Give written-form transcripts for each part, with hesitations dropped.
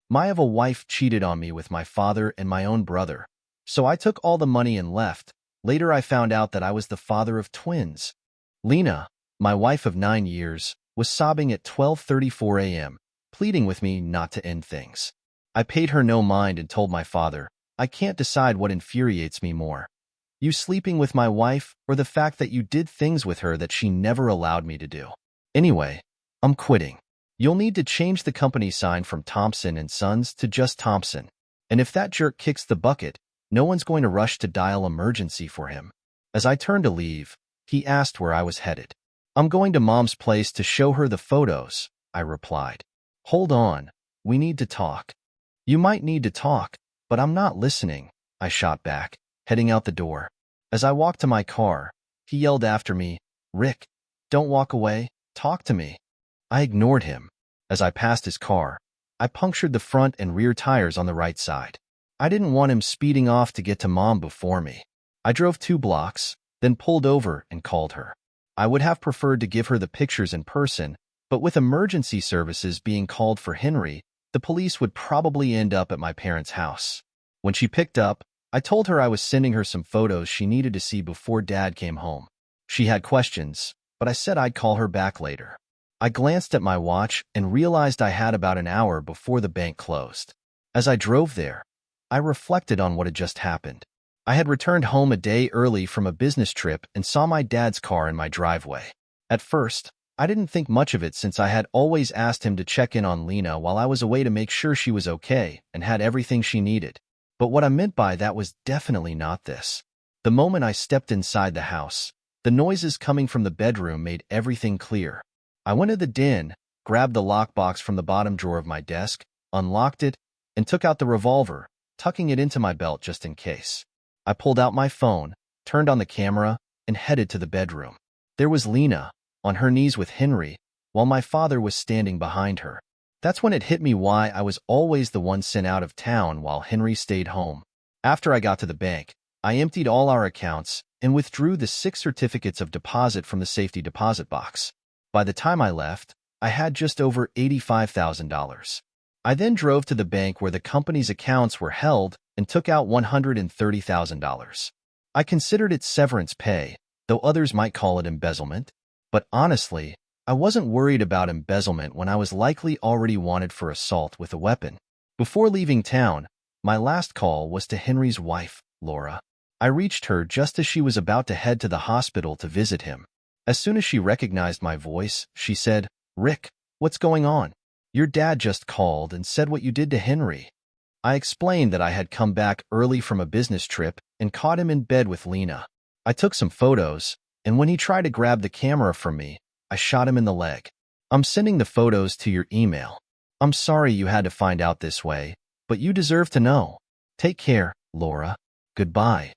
My wife cheated on me with my father and my own brother, so I took all the money and left. Later I found out that I was the father of twins. Lena, my wife of 9 years, was sobbing at 12:34 a.m., pleading with me not to end things. I paid her no mind and told my father, I can't decide what infuriates me more. You sleeping with my wife or the fact that you did things with her that she never allowed me to do. Anyway, I'm quitting. You'll need to change the company sign from Thompson and Sons to just Thompson. And if that jerk kicks the bucket, no one's going to rush to dial emergency for him. As I turned to leave, he asked where I was headed. I'm going to Mom's place to show her the photos, I replied. Hold on, we need to talk. You might need to talk, but I'm not listening, I shot back, heading out the door. As I walked to my car, he yelled after me, Rick, don't walk away, talk to me. I ignored him. As I passed his car, I punctured the front and rear tires on the right side. I didn't want him speeding off to get to Mom before me. I drove 2 blocks, then pulled over and called her. I would have preferred to give her the pictures in person, but with emergency services being called for Henry, the police would probably end up at my parents' house. When she picked up, I told her I was sending her some photos she needed to see before Dad came home. She had questions, but I said I'd call her back later. I glanced at my watch and realized I had about an hour before the bank closed. As I drove there, I reflected on what had just happened. I had returned home a day early from a business trip and saw my dad's car in my driveway. At first, I didn't think much of it since I had always asked him to check in on Lena while I was away to make sure she was okay and had everything she needed. But what I meant by that was definitely not this. The moment I stepped inside the house, the noises coming from the bedroom made everything clear. I went to the den, grabbed the lockbox from the bottom drawer of my desk, unlocked it, and took out the revolver, tucking it into my belt just in case. I pulled out my phone, turned on the camera, and headed to the bedroom. There was Lena, on her knees with Henry, while my father was standing behind her. That's when it hit me why I was always the one sent out of town while Henry stayed home. After I got to the bank, I emptied all our accounts and withdrew the 6 certificates of deposit from the safety deposit box. By the time I left, I had just over $85,000. I then drove to the bank where the company's accounts were held and took out $130,000. I considered it severance pay, though others might call it embezzlement. But honestly, I wasn't worried about embezzlement when I was likely already wanted for assault with a weapon. Before leaving town, my last call was to Henry's wife, Laura. I reached her just as she was about to head to the hospital to visit him. As soon as she recognized my voice, she said, Rick, what's going on? Your dad just called and said what you did to Henry. I explained that I had come back early from a business trip and caught him in bed with Lena. I took some photos, and when he tried to grab the camera from me, I shot him in the leg. I'm sending the photos to your email. I'm sorry you had to find out this way, but you deserve to know. Take care, Laura. Goodbye.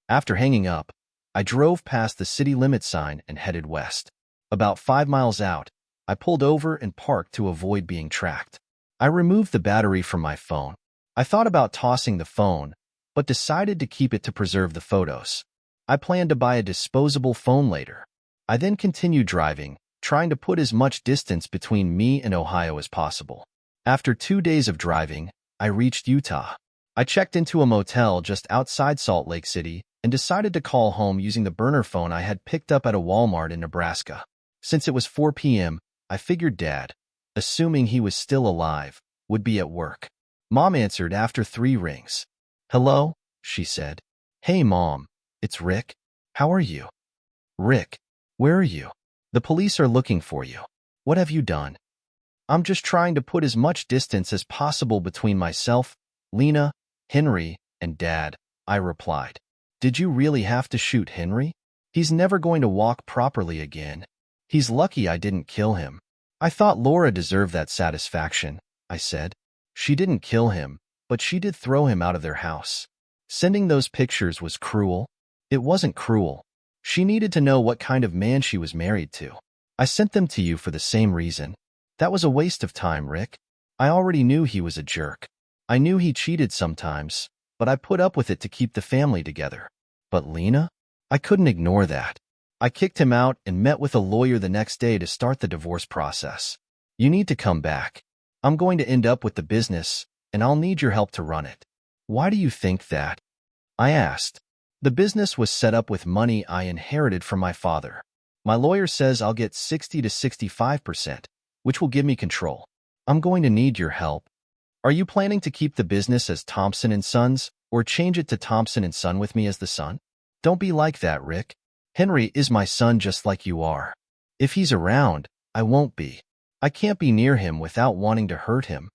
After hanging up, I drove past the city limit sign and headed west. About 5 miles out, I pulled over and parked to avoid being tracked. I removed the battery from my phone. I thought about tossing the phone, but decided to keep it to preserve the photos. I planned to buy a disposable phone later. I then continued driving, trying to put as much distance between me and Ohio as possible. After 2 days of driving, I reached Utah. I checked into a motel just outside Salt Lake City and decided to call home using the burner phone I had picked up at a Walmart in Nebraska. Since it was 4 p.m., I figured Dad, assuming he was still alive, would be at work. Mom answered after 3 rings. Hello, she said. Hey, Mom, it's Rick. How are you? Rick, where are you? The police are looking for you. What have you done? I'm just trying to put as much distance as possible between myself, Lena, Henry, and Dad, I replied. Did you really have to shoot Henry? He's never going to walk properly again. He's lucky I didn't kill him. I thought Laura deserved that satisfaction, I said. She didn't kill him, but she did throw him out of their house. Sending those pictures was cruel. It wasn't cruel. She needed to know what kind of man she was married to. I sent them to you for the same reason. That was a waste of time, Rick. I already knew he was a jerk. I knew he cheated sometimes, but I put up with it to keep the family together. But Lena? I couldn't ignore that. I kicked him out and met with a lawyer the next day to start the divorce process. You need to come back. I'm going to end up with the business, and I'll need your help to run it. Why do you think that? I asked. The business was set up with money I inherited from my father. My lawyer says I'll get 60 to 65%, which will give me control. I'm going to need your help. Are you planning to keep the business as Thompson and Sons, or change it to Thompson and Son with me as the son? Don't be like that, Rick. Henry is my son just like you are. If he's around, I won't be. I can't be near him without wanting to hurt him.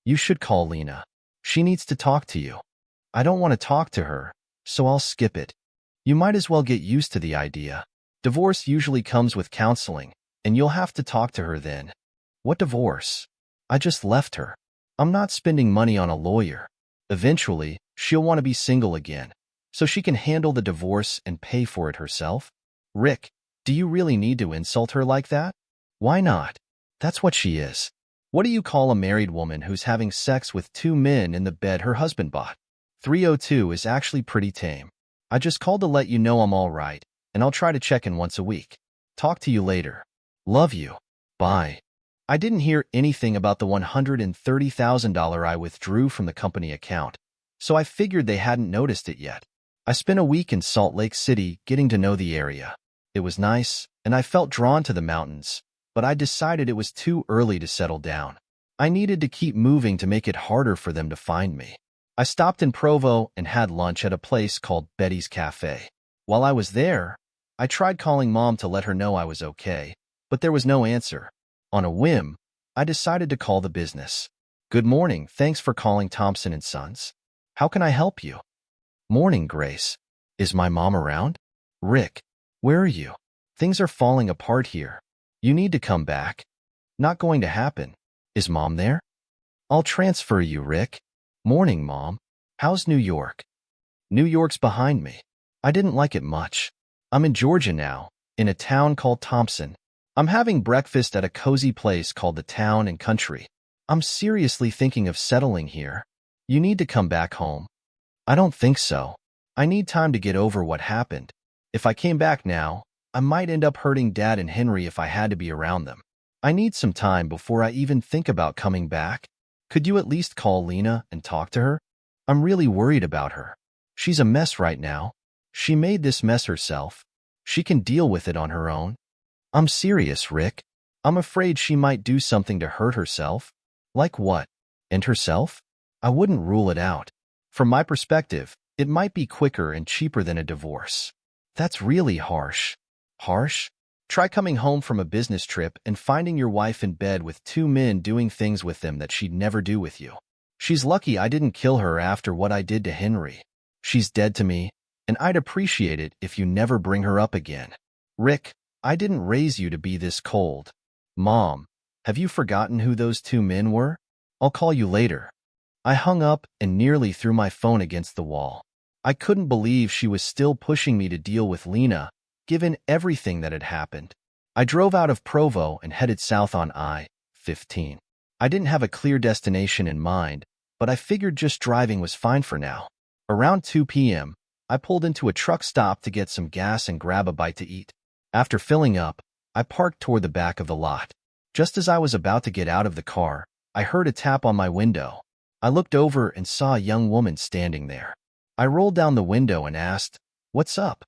You should call Lena. She needs to talk to you. I don't want to talk to her, so I'll skip it. You might as well get used to the idea. Divorce usually comes with counseling, and you'll have to talk to her then. What divorce? I just left her. I'm not spending money on a lawyer. Eventually, she'll want to be single again, so she can handle the divorce and pay for it herself. Rick, do you really need to insult her like that? Why not? That's what she is. What do you call a married woman who's having sex with two men in the bed her husband bought? 302 is actually pretty tame. I just called to let you know I'm all right, and I'll try to check in once a week. Talk to you later. Love you. Bye. I didn't hear anything about the $130,000 I withdrew from the company account, so I figured they hadn't noticed it yet. I spent a week in Salt Lake City getting to know the area. It was nice, and I felt drawn to the mountains, but I decided it was too early to settle down. I needed to keep moving to make it harder for them to find me. I stopped in Provo and had lunch at a place called Betty's Cafe. While I was there, I tried calling Mom to let her know I was okay, but there was no answer. On a whim, I decided to call the business. Good morning, thanks for calling Thompson and Sons. How can I help you? Morning, Grace. Is my mom around? Rick, where are you? Things are falling apart here. You need to come back. Not going to happen. Is Mom there? I'll transfer you, Rick. Morning, Mom. How's New York? New York's behind me. I didn't like it much. I'm in Georgia now, in a town called Thompson. I'm having breakfast at a cozy place called the Town and Country. I'm seriously thinking of settling here. You need to come back home. I don't think so. I need time to get over what happened. If I came back now, I might end up hurting Dad and Henry if I had to be around them. I need some time before I even think about coming back. Could you at least call Lena and talk to her? I'm really worried about her. She's a mess right now. She made this mess herself. She can deal with it on her own. I'm serious, Rick. I'm afraid she might do something to hurt herself. Like what? And herself? I wouldn't rule it out. From my perspective, it might be quicker and cheaper than a divorce. That's really harsh. Harsh? Try coming home from a business trip and finding your wife in bed with two men doing things with them that she'd never do with you. She's lucky I didn't kill her after what I did to Henry. She's dead to me, and I'd appreciate it if you never bring her up again. Rick, I didn't raise you to be this cold. Mom, have you forgotten who those two men were? I'll call you later. I hung up and nearly threw my phone against the wall. I couldn't believe she was still pushing me to deal with Lena, given everything that had happened. I drove out of Provo and headed south on I-15. I didn't have a clear destination in mind, but I figured just driving was fine for now. Around 2 p.m., I pulled into a truck stop to get some gas and grab a bite to eat. After filling up, I parked toward the back of the lot. Just as I was about to get out of the car, I heard a tap on my window. I looked over and saw a young woman standing there. I rolled down the window and asked, "What's up?"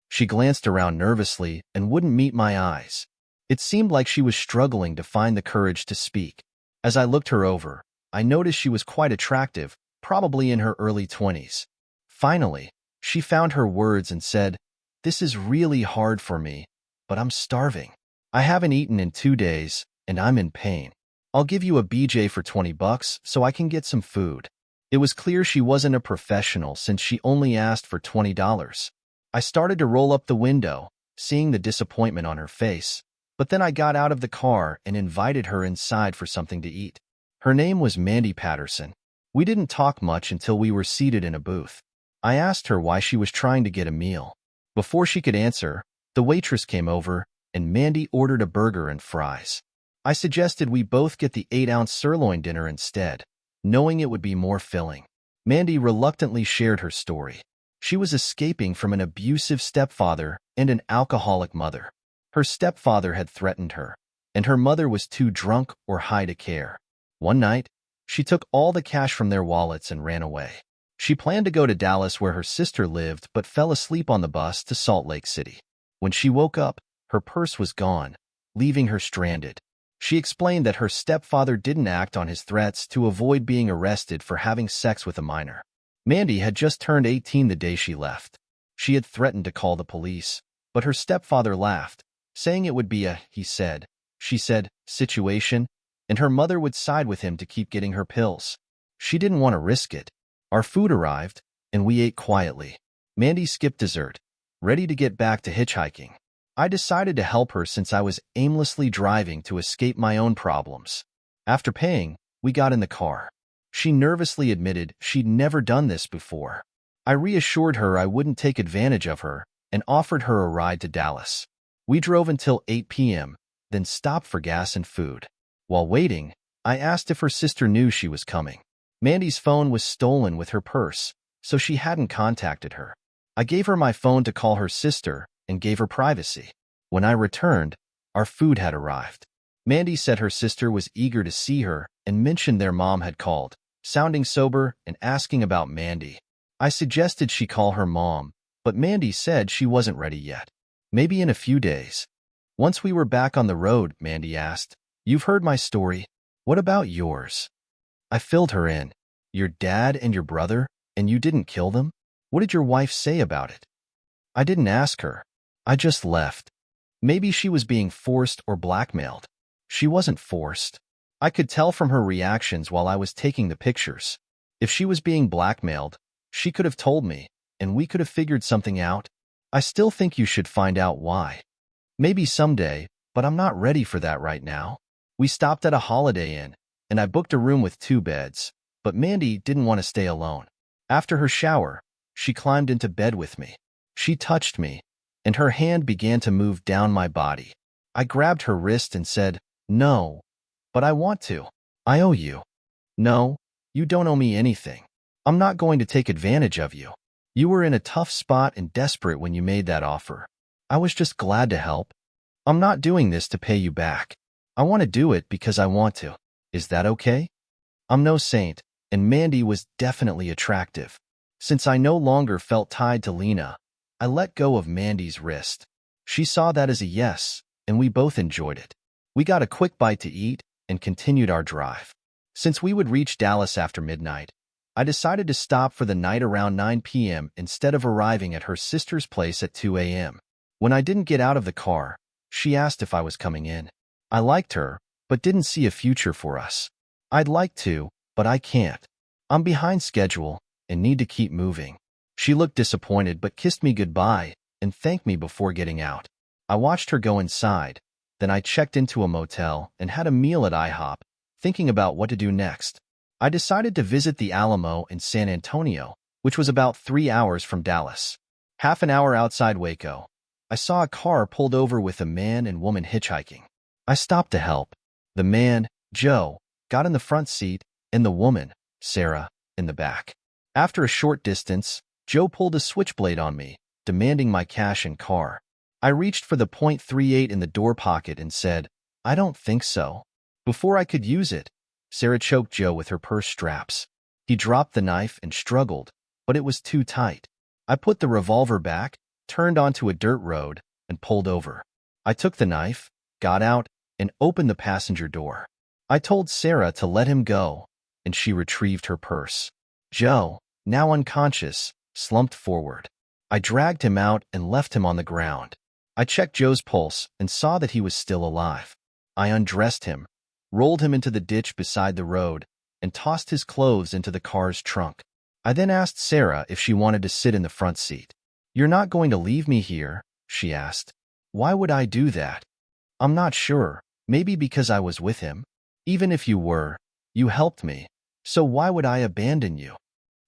She glanced around nervously and wouldn't meet my eyes. It seemed like she was struggling to find the courage to speak. As I looked her over, I noticed she was quite attractive, probably in her early 20s. Finally, she found her words and said, "This is really hard for me, but I'm starving. I haven't eaten in 2 days, and I'm in pain. I'll give you a BJ for $20 so I can get some food." It was clear she wasn't a professional since she only asked for $20. I started to roll up the window, seeing the disappointment on her face, but then I got out of the car and invited her inside for something to eat. Her name was Mandy Patterson. We didn't talk much until we were seated in a booth. I asked her why she was trying to get a meal. Before she could answer, the waitress came over, and Mandy ordered a burger and fries. I suggested we both get the 8-ounce sirloin dinner instead, knowing it would be more filling. Mandy reluctantly shared her story. She was escaping from an abusive stepfather and an alcoholic mother. Her stepfather had threatened her, and her mother was too drunk or high to care. One night, She took all the cash from their wallets and ran away. She planned to go to Dallas where her sister lived but fell asleep on the bus to Salt Lake City. When she woke up, her purse was gone, leaving her stranded. She explained that her stepfather didn't act on his threats to avoid being arrested for having sex with a minor. Mandy had just turned 18 the day she left. She had threatened to call the police, but her stepfather laughed, saying it would be a, she said, situation, and her mother would side with him to keep getting her pills. She didn't want to risk it. Our food arrived, and we ate quietly. Mandy skipped dessert, ready to get back to hitchhiking. I decided to help her since I was aimlessly driving to escape my own problems. After paying, we got in the car. She nervously admitted she'd never done this before. I reassured her I wouldn't take advantage of her and offered her a ride to Dallas. We drove until 8 p.m., then stopped for gas and food. While waiting, I asked if her sister knew she was coming. Mandy's phone was stolen with her purse, so she hadn't contacted her. I gave her my phone to call her sister and gave her privacy. When I returned, our food had arrived. Mandy said her sister was eager to see her and mentioned their mom had called, sounding sober and asking about Mandy. I suggested she call her mom, but Mandy said she wasn't ready yet. Maybe in a few days. Once we were back on the road, Mandy asked, "You've heard my story. What about yours?" I filled her in. "Your dad and your brother, and you didn't kill them? What did your wife say about it?" I didn't ask her. I just left. Maybe she was being forced or blackmailed. She wasn't forced. I could tell from her reactions while I was taking the pictures. If she was being blackmailed, she could have told me, and we could have figured something out. I still think you should find out why. Maybe someday, but I'm not ready for that right now. We stopped at a Holiday Inn, and I booked a room with 2 beds, but Mandy didn't want to stay alone. After her shower, she climbed into bed with me. She touched me, and her hand began to move down my body. I grabbed her wrist and said, "No, but I want to. I owe you." "No, you don't owe me anything. I'm not going to take advantage of you. You were in a tough spot and desperate when you made that offer. I was just glad to help. I'm not doing this to pay you back. I want to do it because I want to. Is that okay?" I'm no saint, and Mandy was definitely attractive. Since I no longer felt tied to Lena, I let go of Mandy's wrist. She saw that as a yes, and we both enjoyed it. We got a quick bite to eat and continued our drive. Since we would reach Dallas after midnight, I decided to stop for the night around 9 p.m. instead of arriving at her sister's place at 2 a.m. When I didn't get out of the car, she asked if I was coming in. I liked her, but didn't see a future for us. I'd like to, but I can't. I'm behind schedule and need to keep moving. She looked disappointed but kissed me goodbye and thanked me before getting out. I watched her go inside, then I checked into a motel and had a meal at IHOP, thinking about what to do next. I decided to visit the Alamo in San Antonio, which was about 3 hours from Dallas. Half an hour outside Waco, I saw a car pulled over with a man and woman hitchhiking. I stopped to help. The man, Joe, got in the front seat, and the woman, Sarah, in the back. After a short distance, Joe pulled a switchblade on me, demanding my cash and car. I reached for the .38 in the door pocket and said, "I don't think so." Before I could use it, Sarah choked Joe with her purse straps. He dropped the knife and struggled, but it was too tight. I put the revolver back, turned onto a dirt road, and pulled over. I took the knife, got out, and opened the passenger door. I told Sarah to let him go, and she retrieved her purse. Joe, now unconscious, slumped forward. I dragged him out and left him on the ground. I checked Joe's pulse and saw that he was still alive. I undressed him, rolled him into the ditch beside the road, and tossed his clothes into the car's trunk. I then asked Sarah if she wanted to sit in the front seat. "You're not going to leave me here?" she asked. "Why would I do that?" "I'm not sure. Maybe because I was with him. Even if you were, you helped me. So why would I abandon you?"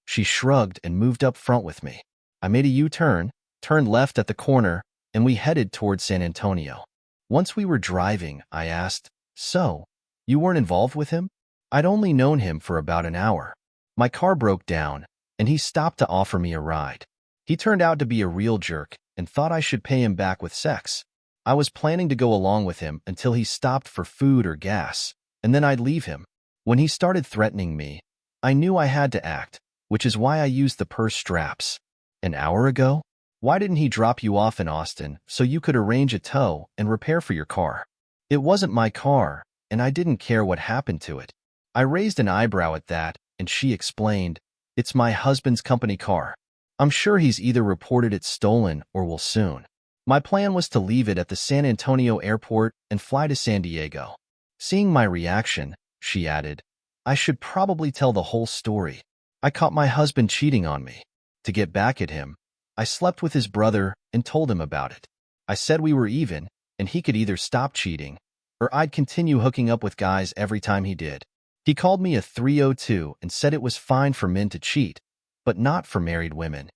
She shrugged and moved up front with me. I made a U-turn, turned left at the corner, and we headed toward San Antonio. Once we were driving, I asked, "So, you weren't involved with him?" I'd only known him for about an hour. My car broke down, and he stopped to offer me a ride. He turned out to be a real jerk and thought I should pay him back with sex. I was planning to go along with him until he stopped for food or gas, and then I'd leave him. When he started threatening me, I knew I had to act, which is why I used the purse straps. An hour ago? Why didn't he drop you off in Austin so you could arrange a tow and repair for your car? It wasn't my car, and I didn't care what happened to it. I raised an eyebrow at that, and she explained, "It's my husband's company car. I'm sure he's either reported it stolen or will soon." My plan was to leave it at the San Antonio airport and fly to San Diego. Seeing my reaction, she added, "I should probably tell the whole story. I caught my husband cheating on me. To get back at him, I slept with his brother and told him about it. I said we were even, and he could either stop cheating, or I'd continue hooking up with guys every time he did. He called me a 302 and said it was fine for men to cheat, but not for married women."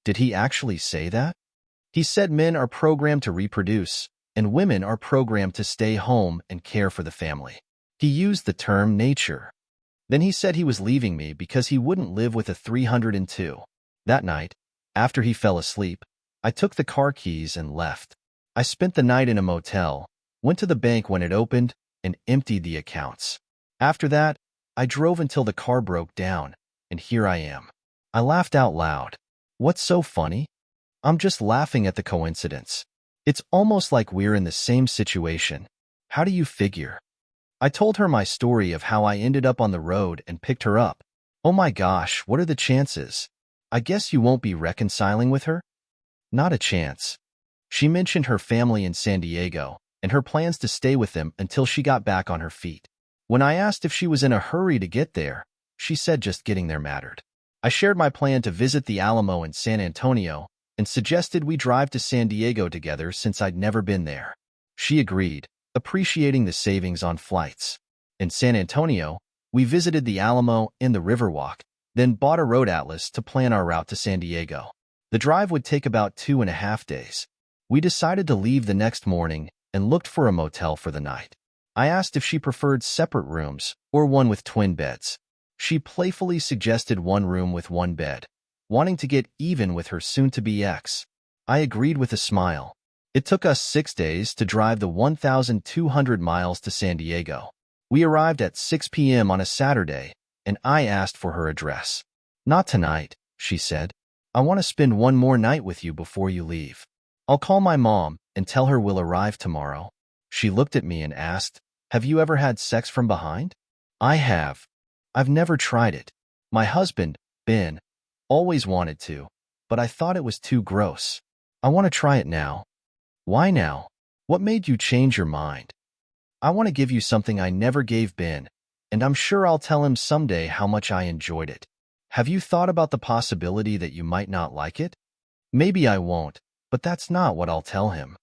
Did he actually say that? He said men are programmed to reproduce, and women are programmed to stay home and care for the family. He used the term nature. Then he said he was leaving me because he wouldn't live with a 302. That night, after he fell asleep, I took the car keys and left. I spent the night in a motel, went to the bank when it opened, and emptied the accounts. After that, I drove until the car broke down, and here I am. I laughed out loud. What's so funny? I'm just laughing at the coincidence. It's almost like we're in the same situation. How do you figure? I told her my story of how I ended up on the road and picked her up. Oh my gosh, what are the chances? I guess you won't be reconciling with her? Not a chance. She mentioned her family in San Diego and her plans to stay with them until she got back on her feet. When I asked if she was in a hurry to get there, she said just getting there mattered. I shared my plan to visit the Alamo in San Antonio and suggested we drive to San Diego together since I'd never been there. She agreed, appreciating the savings on flights. In San Antonio, we visited the Alamo and the Riverwalk, then bought a road atlas to plan our route to San Diego. The drive would take about 2.5 days. We decided to leave the next morning and looked for a motel for the night. I asked if she preferred separate rooms or one with twin beds. She playfully suggested one room with one bed, wanting to get even with her soon-to-be ex. I agreed with a smile. It took us 6 days to drive the 1,200 miles to San Diego. We arrived at 6 p.m. on a Saturday, and I asked for her address. "Not tonight," she said. "I want to spend one more night with you before you leave. I'll call my mom and tell her we'll arrive tomorrow." She looked at me and asked, "Have you ever had sex from behind?" I have. I've never tried it. My husband, Ben, always wanted to, but I thought it was too gross. I want to try it now. Why now? What made you change your mind? I want to give you something I never gave Ben, and I'm sure I'll tell him someday how much I enjoyed it. Have you thought about the possibility that you might not like it? Maybe I won't, but that's not what I'll tell him.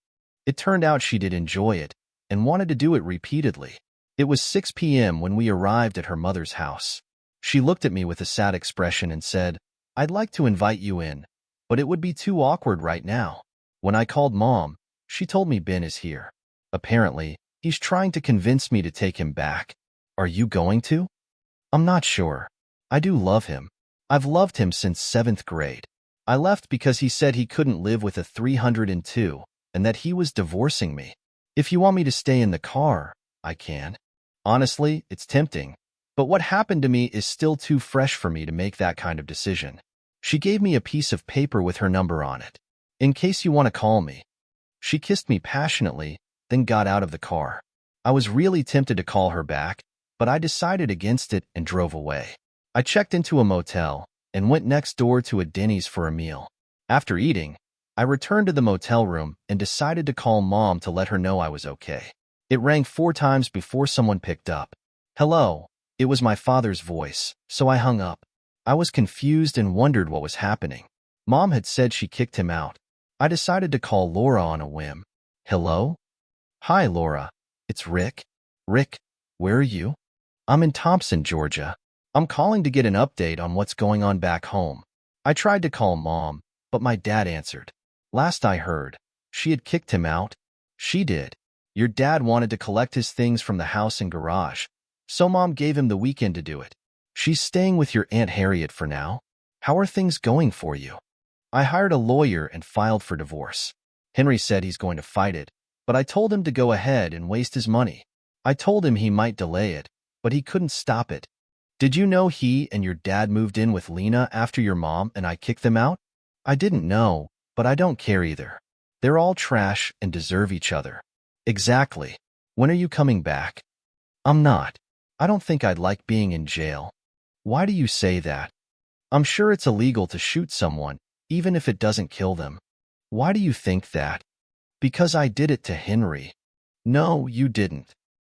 It turned out she did enjoy it and wanted to do it repeatedly. It was 6 p.m. when we arrived at her mother's house. She looked at me with a sad expression and said, "I'd like to invite you in, but it would be too awkward right now." When I called Mom, she told me Ben is here. Apparently, he's trying to convince me to take him back. Are you going to? I'm not sure. I do love him. I've loved him since 7th grade. I left because he said he couldn't live with a 302 and that he was divorcing me. If you want me to stay in the car, I can. Honestly, it's tempting, but what happened to me is still too fresh for me to make that kind of decision. She gave me a piece of paper with her number on it. "In case you want to call me." She kissed me passionately, then got out of the car. I was really tempted to call her back, but I decided against it and drove away. I checked into a motel and went next door to a Denny's for a meal. After eating, I returned to the motel room and decided to call Mom to let her know I was okay. It rang 4 times before someone picked up. "Hello." It was my father's voice, so I hung up. I was confused and wondered what was happening. Mom had said she kicked him out. I decided to call Laura on a whim. "Hello?" "Hi, Laura. It's Rick." "Rick, where are you?" "I'm in Thompson, Georgia. I'm calling to get an update on what's going on back home." I tried to call Mom, but my dad answered. "Last I heard, she had kicked him out." "She did. Your dad wanted to collect his things from the house and garage, so Mom gave him the weekend to do it. She's staying with your Aunt Harriet for now. How are things going for you?" "I hired a lawyer and filed for divorce. Henry said he's going to fight it, but I told him to go ahead and waste his money. I told him he might delay it, but he couldn't stop it. Did you know he and your dad moved in with Lena after your mom and I kicked them out? I didn't know, but I don't care either. They're all trash and deserve each other. Exactly. When are you coming back? I'm not. I don't think I'd like being in jail. Why do you say that? I'm sure it's illegal to shoot someone, even if it doesn't kill them. Why do you think that? Because I did it to Henry. No, you didn't.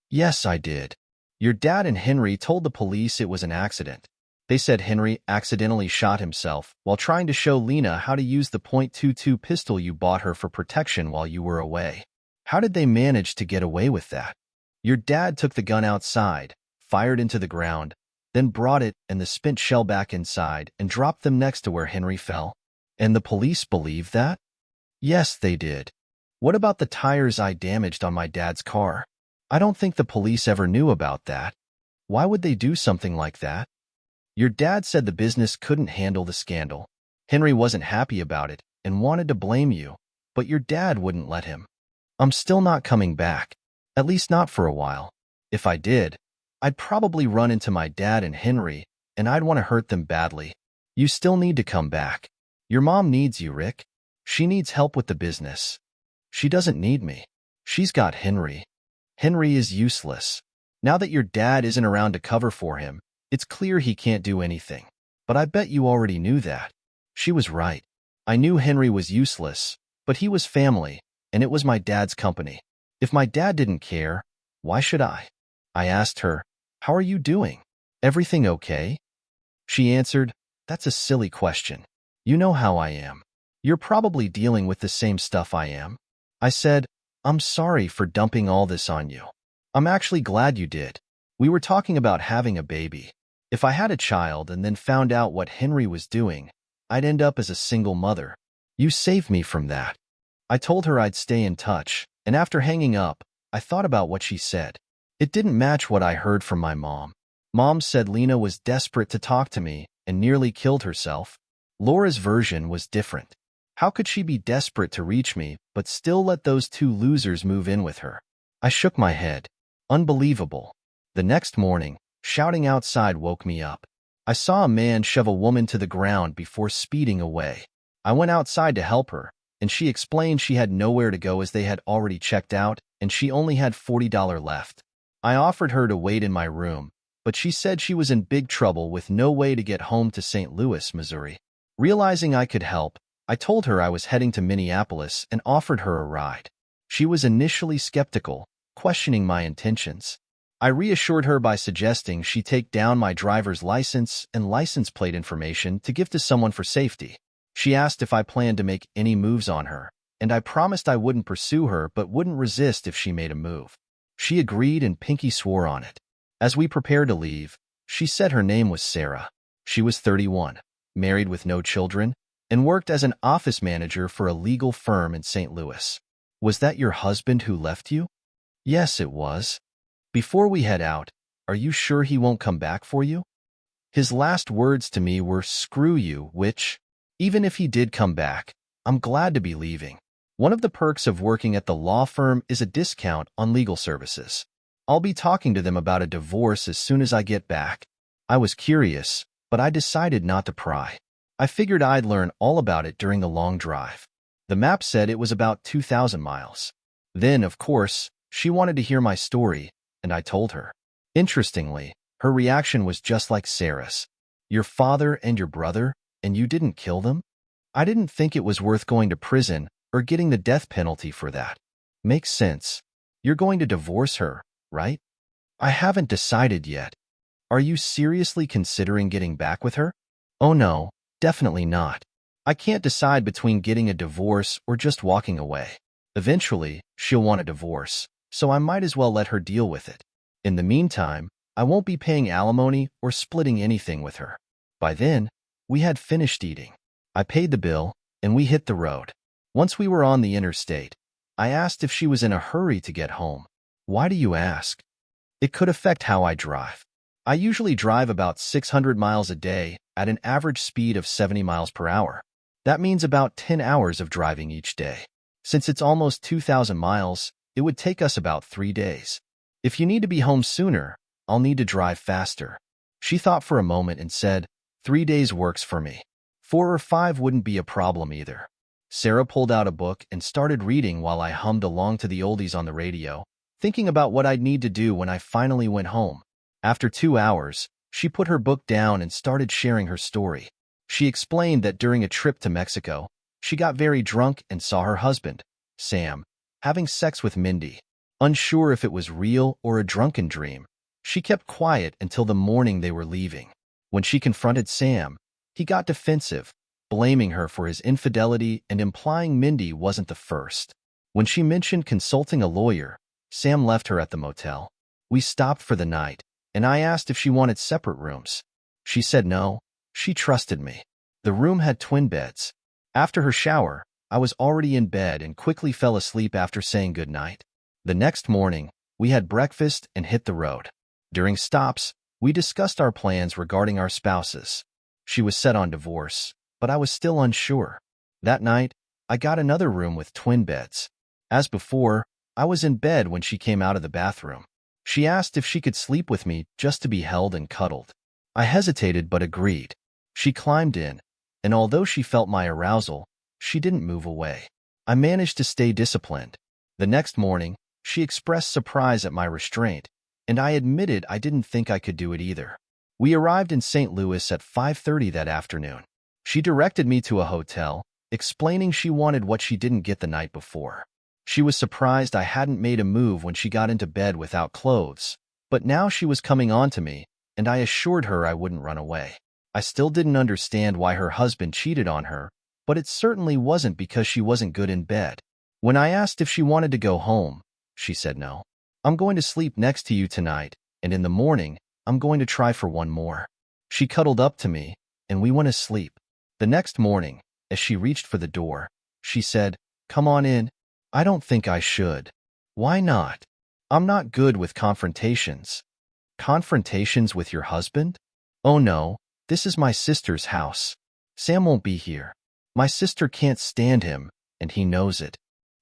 Yes, I did. Your dad and Henry told the police it was an accident. They said Henry accidentally shot himself while trying to show Lena how to use the .22 pistol you bought her for protection while you were away. How did they manage to get away with that? Your dad took the gun outside, fired into the ground, then brought it and the spent shell back inside and dropped them next to where Henry fell. And the police believe that? Yes, they did. What about the tires I damaged on my dad's car? I don't think the police ever knew about that. Why would they do something like that? Your dad said the business couldn't handle the scandal. Henry wasn't happy about it and wanted to blame you, but your dad wouldn't let him. I'm still not coming back, at least not for a while. If I did, I'd probably run into my dad and Henry, and I'd want to hurt them badly. You still need to come back. Your mom needs you, Rick. She needs help with the business. She doesn't need me. She's got Henry. Henry is useless. Now that your dad isn't around to cover for him, it's clear he can't do anything. But I bet you already knew that. She was right. I knew Henry was useless, but he was family, and it was my dad's company. If my dad didn't care, why should I? I asked her, "How are you doing? Everything okay?" She answered, "That's a silly question. You know how I am. You're probably dealing with the same stuff I am." I said, "I'm sorry for dumping all this on you. I'm actually glad you did. We were talking about having a baby. If I had a child and then found out what Henry was doing, I'd end up as a single mother. You saved me from that." I told her I'd stay in touch, and after hanging up, I thought about what she said. It didn't match what I heard from my mom. Mom said Lena was desperate to talk to me and nearly killed herself. Laura's version was different. How could she be desperate to reach me, but still let those two losers move in with her? I shook my head. Unbelievable. The next morning, shouting outside woke me up. I saw a man shove a woman to the ground before speeding away. I went outside to help her, and she explained she had nowhere to go as they had already checked out, and she only had $40 left. I offered her to wait in my room, but she said she was in big trouble with no way to get home to St. Louis, Missouri. Realizing I could help, I told her I was heading to Minneapolis and offered her a ride. She was initially skeptical, questioning my intentions. I reassured her by suggesting she take down my driver's license and license plate information to give to someone for safety. She asked if I planned to make any moves on her, and I promised I wouldn't pursue her but wouldn't resist if she made a move. She agreed and Pinky swore on it. As we prepared to leave, she said her name was Sarah. She was 31, married with no children, and worked as an office manager for a legal firm in St. Louis. Was that your husband who left you? Yes, it was. Before we head out, are you sure he won't come back for you? His last words to me were, "Screw you," which, even if he did come back, I'm glad to be leaving. One of the perks of working at the law firm is a discount on legal services. I'll be talking to them about a divorce as soon as I get back. I was curious, but I decided not to pry. I figured I'd learn all about it during the long drive. The map said it was about 2,000 miles. Then, of course, she wanted to hear my story, and I told her. Interestingly, her reaction was just like Sarah's. Your father and your brother, and you didn't kill them? I didn't think it was worth going to prison or getting the death penalty for that. Makes sense. You're going to divorce her, right? I haven't decided yet. Are you seriously considering getting back with her? Oh no, definitely not. I can't decide between getting a divorce or just walking away. Eventually, she'll want a divorce, so I might as well let her deal with it. In the meantime, I won't be paying alimony or splitting anything with her. By then, we had finished eating. I paid the bill, and we hit the road. Once we were on the interstate, I asked if she was in a hurry to get home. Why do you ask? It could affect how I drive. I usually drive about 600 miles a day at an average speed of 70 miles per hour. That means about 10 hours of driving each day. Since it's almost 2,000 miles, it would take us about 3 days. If you need to be home sooner, I'll need to drive faster. She thought for a moment and said, 3 days works for me. 4 or 5 wouldn't be a problem either. Sarah pulled out a book and started reading while I hummed along to the oldies on the radio, thinking about what I'd need to do when I finally went home. After 2 hours, she put her book down and started sharing her story. She explained that during a trip to Mexico, she got very drunk and saw her husband, Sam, having sex with Mindy. Unsure if it was real or a drunken dream, she kept quiet until the morning they were leaving. When she confronted Sam, he got defensive, blaming her for his infidelity and implying Mindy wasn't the first. When she mentioned consulting a lawyer, Sam left her at the motel. We stopped for the night, and I asked if she wanted separate rooms. She said no. She trusted me. The room had twin beds. After her shower, I was already in bed and quickly fell asleep after saying goodnight. The next morning, we had breakfast and hit the road. During stops, we discussed our plans regarding our spouses. She was set on divorce, but I was still unsure. That night, I got another room with twin beds. As before, I was in bed when she came out of the bathroom. She asked if she could sleep with me just to be held and cuddled. I hesitated but agreed. She climbed in, and although she felt my arousal, she didn't move away. I managed to stay disciplined. The next morning, she expressed surprise at my restraint, and I admitted I didn't think I could do it either. We arrived in St. Louis at 5:30 that afternoon. She directed me to a hotel, explaining she wanted what she didn't get the night before. She was surprised I hadn't made a move when she got into bed without clothes, but now she was coming on to me, and I assured her I wouldn't run away. I still didn't understand why her husband cheated on her, but it certainly wasn't because she wasn't good in bed. When I asked if she wanted to go home, she said no. I'm going to sleep next to you tonight, and in the morning, I'm going to try for one more. She cuddled up to me, and we went to sleep. The next morning, as she reached for the door, she said, "Come on in." I don't think I should. Why not? I'm not good with confrontations. Confrontations with your husband? Oh no, this is my sister's house. Sam won't be here. My sister can't stand him, and he knows it.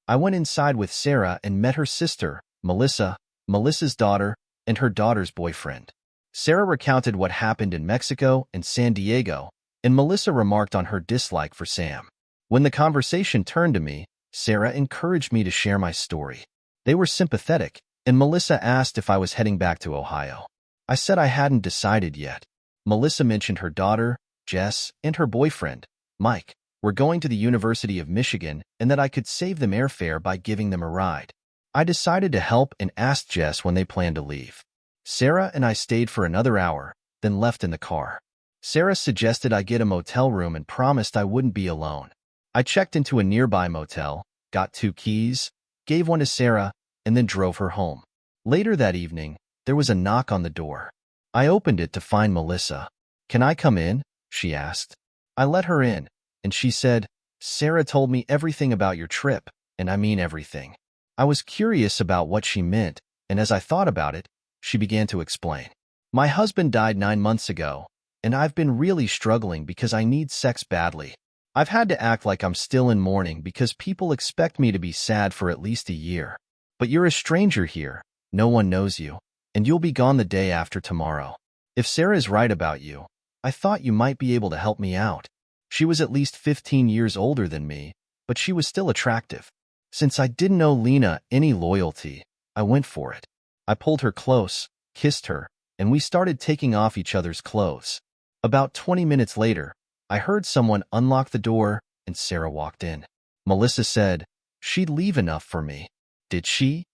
I went inside with Sarah and met her sister, Melissa, Melissa's daughter, and her daughter's boyfriend. Sarah recounted what happened in Mexico and San Diego, and Melissa remarked on her dislike for Sam. When the conversation turned to me, Sarah encouraged me to share my story. They were sympathetic, and Melissa asked if I was heading back to Ohio. I said I hadn't decided yet. Melissa mentioned her daughter, Jess, and her boyfriend, Mike, were going to the University of Michigan and that I could save them airfare by giving them a ride. I decided to help and asked Jess when they planned to leave. Sarah and I stayed for another hour, then left in the car. Sarah suggested I get a motel room and promised I wouldn't be alone. I checked into a nearby motel, got 2 keys, gave one to Sarah, and then drove her home. Later that evening, there was a knock on the door. I opened it to find Melissa. "Can I come in?" she asked. I let her in, and she said, "Sarah told me everything about your trip, and I mean everything." I was curious about what she meant, and as I thought about it, she began to explain. "My husband died 9 months ago, and I've been really struggling because I need sex badly. I've had to act like I'm still in mourning because people expect me to be sad for at least a year. But you're a stranger here, no one knows you, and you'll be gone the day after tomorrow. If Sarah's right about you, I thought you might be able to help me out." She was at least 15 years older than me, but she was still attractive. Since I didn't owe Lena any loyalty, I went for it. I pulled her close, kissed her, and we started taking off each other's clothes. About 20 minutes later, I heard someone unlock the door, and Sarah walked in. Melissa said she'd leave enough for me. Did she?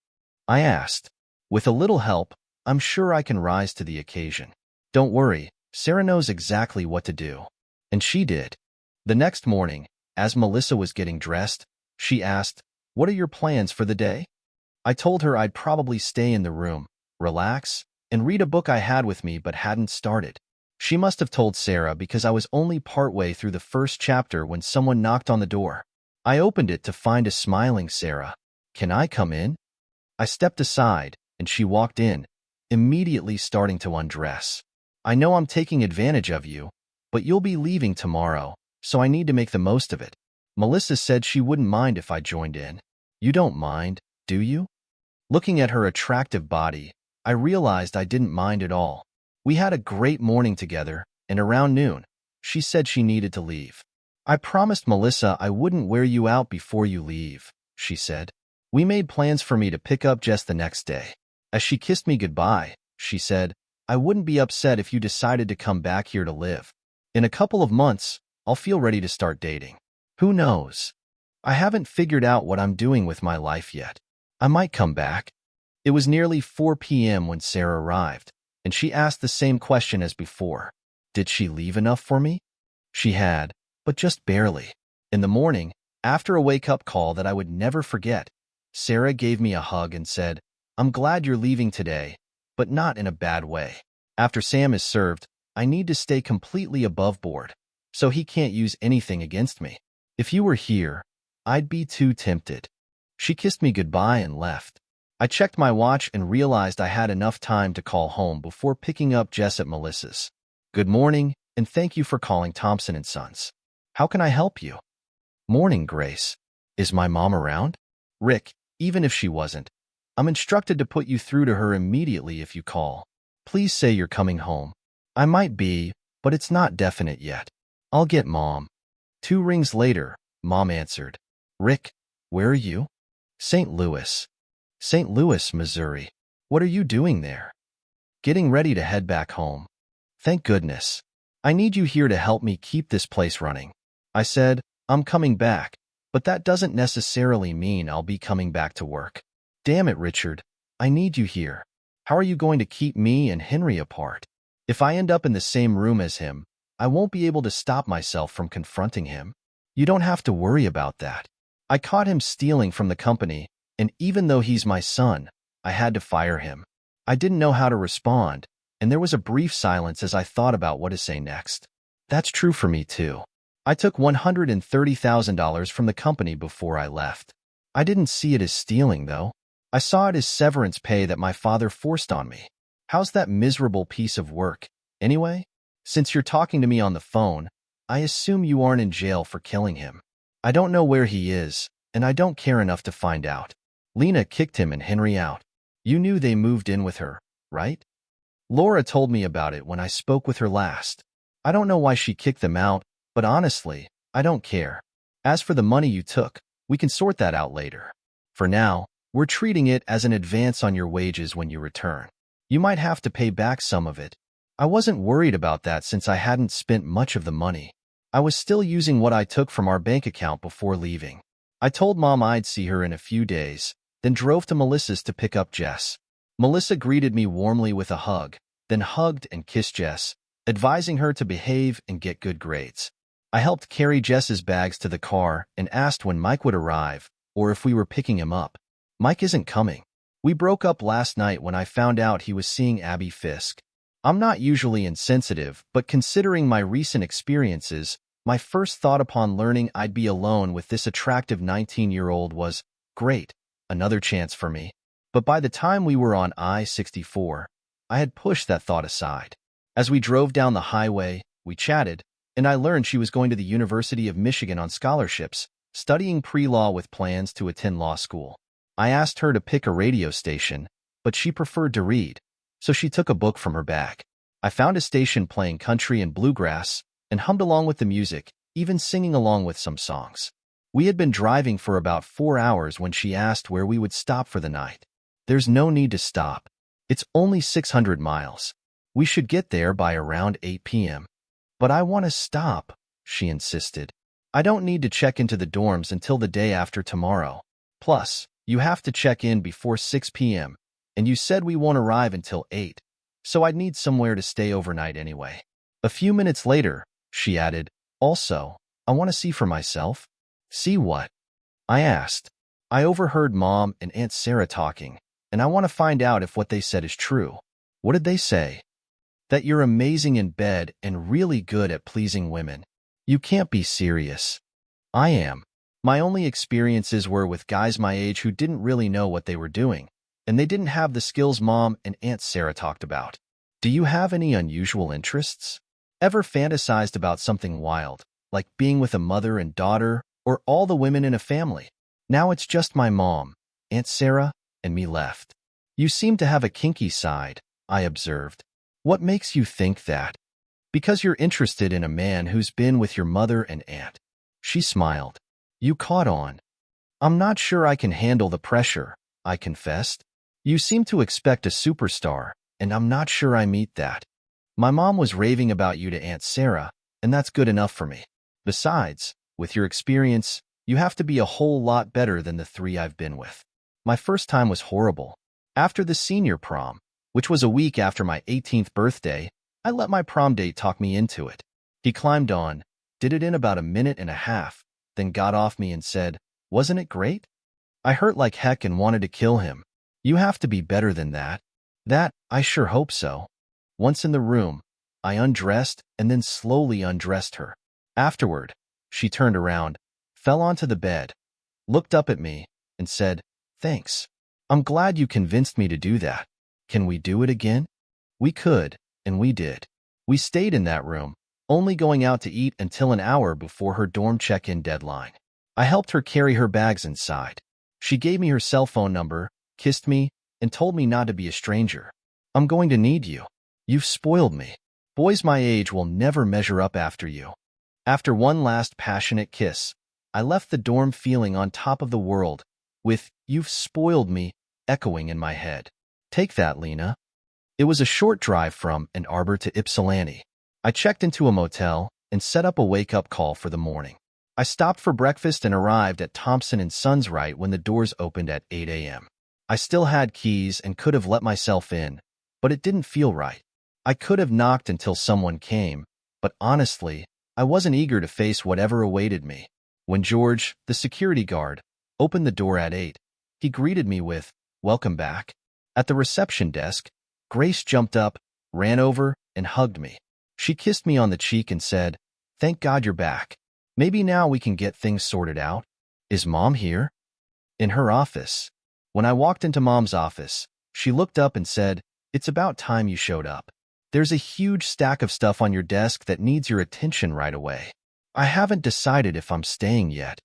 I asked. With a little help, I'm sure I can rise to the occasion. Don't worry, Sarah knows exactly what to do. And she did. The next morning, as Melissa was getting dressed, she asked, "What are your plans for the day?" I told her I'd probably stay in the room, relax, and read a book I had with me but hadn't started. She must have told Sarah because I was only partway through the first chapter when someone knocked on the door. I opened it to find a smiling Sarah. "Can I come in?" I stepped aside, and she walked in, immediately starting to undress. "I know I'm taking advantage of you, but you'll be leaving tomorrow, so I need to make the most of it." Melissa said she wouldn't mind if I joined in. You don't mind, do you? Looking at her attractive body, I realized I didn't mind at all. We had a great morning together, and around noon, she said she needed to leave. I promised Melissa I wouldn't wear you out before you leave, she said. We made plans for me to pick up Jess the next day. As she kissed me goodbye, she said, I wouldn't be upset if you decided to come back here to live. In a couple of months, I'll feel ready to start dating. Who knows? I haven't figured out what I'm doing with my life yet. I might come back. It was nearly 4 p.m. when Sarah arrived, and she asked the same question as before. Did she leave enough for me? She had, but just barely. In the morning, after a wake-up call that I would never forget, Sarah gave me a hug and said, I'm glad you're leaving today, but not in a bad way. After Sam is served, I need to stay completely above board, so he can't use anything against me. If you were here, I'd be too tempted. She kissed me goodbye and left. I checked my watch and realized I had enough time to call home before picking up Jess at Melissa's. Good morning, and thank you for calling Thompson & Sons. How can I help you? Morning, Grace. Is my mom around? Rick, even if she wasn't, I'm instructed to put you through to her immediately if you call. Please say you're coming home. I might be, but it's not definite yet. I'll get Mom. 2 rings later, Mom answered. Rick, where are you? St. Louis. St. Louis, Missouri. What are you doing there? Getting ready to head back home. Thank goodness. I need you here to help me keep this place running. I said, I'm coming back, but that doesn't necessarily mean I'll be coming back to work. Damn it, Richard. I need you here. How are you going to keep me and Henry apart? If I end up in the same room as him, I won't be able to stop myself from confronting him. You don't have to worry about that. I caught him stealing from the company, and even though he's my son, I had to fire him. I didn't know how to respond, and there was a brief silence as I thought about what to say next. That's true for me, too. I took $130,000 from the company before I left. I didn't see it as stealing, though. I saw it as severance pay that my father forced on me. How's that miserable piece of work, anyway? Since you're talking to me on the phone, I assume you aren't in jail for killing him. I don't know where he is, and I don't care enough to find out. Lena kicked him and Henry out. You knew they moved in with her, right? Laura told me about it when I spoke with her last. I don't know why she kicked them out, but honestly, I don't care. As for the money you took, we can sort that out later. For now, we're treating it as an advance on your wages when you return. You might have to pay back some of it. I wasn't worried about that since I hadn't spent much of the money. I was still using what I took from our bank account before leaving. I told Mom I'd see her in a few days, then drove to Melissa's to pick up Jess. Melissa greeted me warmly with a hug, then hugged and kissed Jess, advising her to behave and get good grades. I helped carry Jess's bags to the car and asked when Mike would arrive, or if we were picking him up. Mike isn't coming. We broke up last night when I found out he was seeing Abby Fisk. I'm not usually insensitive, but considering my recent experiences, my first thought upon learning I'd be alone with this attractive 19-year-old was, great, another chance for me. But by the time we were on I-64, I had pushed that thought aside. As we drove down the highway, we chatted, and I learned she was going to the University of Michigan on scholarships, studying pre-law with plans to attend law school. I asked her to pick a radio station, but she preferred to read, so she took a book from her bag. I found a station playing country and bluegrass, and hummed along with the music, even singing along with some songs. We had been driving for about 4 hours when she asked where we would stop for the night. There's no need to stop. It's only 600 miles. We should get there by around 8 p.m. But I want to stop, she insisted. I don't need to check into the dorms until the day after tomorrow. Plus, you have to check in before 6 p.m., and you said we won't arrive until 8, so I'd need somewhere to stay overnight anyway. A few minutes later, she added, also, I want to see for myself. See what? I asked. I overheard Mom and Aunt Sarah talking, and I want to find out if what they said is true. What did they say? That you're amazing in bed and really good at pleasing women. You can't be serious. I am. My only experiences were with guys my age who didn't really know what they were doing, and they didn't have the skills Mom and Aunt Sarah talked about. Do you have any unusual interests? Ever fantasized about something wild, like being with a mother and daughter, or all the women in a family? Now it's just my mom, Aunt Sarah, and me left. You seem to have a kinky side, I observed. What makes you think that? Because you're interested in a man who's been with your mother and aunt. She smiled. You caught on. I'm not sure I can handle the pressure, I confessed. You seem to expect a superstar, and I'm not sure I meet that. My mom was raving about you to Aunt Sarah, and that's good enough for me. Besides, with your experience, you have to be a whole lot better than the 3 I've been with. My first time was horrible. After the senior prom, which was a week after my 18th birthday, I let my prom date talk me into it. He climbed on, did it in about a minute and a half, then got off me and said, "Wasn't it great?" I hurt like heck and wanted to kill him. You have to be better than that. I sure hope so. Once in the room, I undressed and then slowly undressed her. Afterward, she turned around, fell onto the bed, looked up at me, and said, "Thanks. I'm glad you convinced me to do that. Can we do it again?" We could, and we did. We stayed in that room, only going out to eat until an hour before her dorm check-in deadline. I helped her carry her bags inside. She gave me her cell phone number, kissed me, and told me not to be a stranger. I'm going to need you. You've spoiled me. Boys my age will never measure up after you. After one last passionate kiss, I left the dorm feeling on top of the world, with "you've spoiled me" echoing in my head. Take that, Lena. It was a short drive from Ann Arbor to Ypsilanti. I checked into a motel and set up a wake-up call for the morning. I stopped for breakfast and arrived at Thompson & Sons right when the doors opened at 8 a.m. I still had keys and could have let myself in, but it didn't feel right. I could have knocked until someone came, but honestly, I wasn't eager to face whatever awaited me. When George, the security guard, opened the door at 8, he greeted me with, "Welcome back." At the reception desk, Grace jumped up, ran over, and hugged me. She kissed me on the cheek and said, "Thank God you're back. Maybe now we can get things sorted out." Is Mom here? In her office. When I walked into Mom's office, she looked up and said, "It's about time you showed up. There's a huge stack of stuff on your desk that needs your attention right away. I haven't decided if I'm staying yet."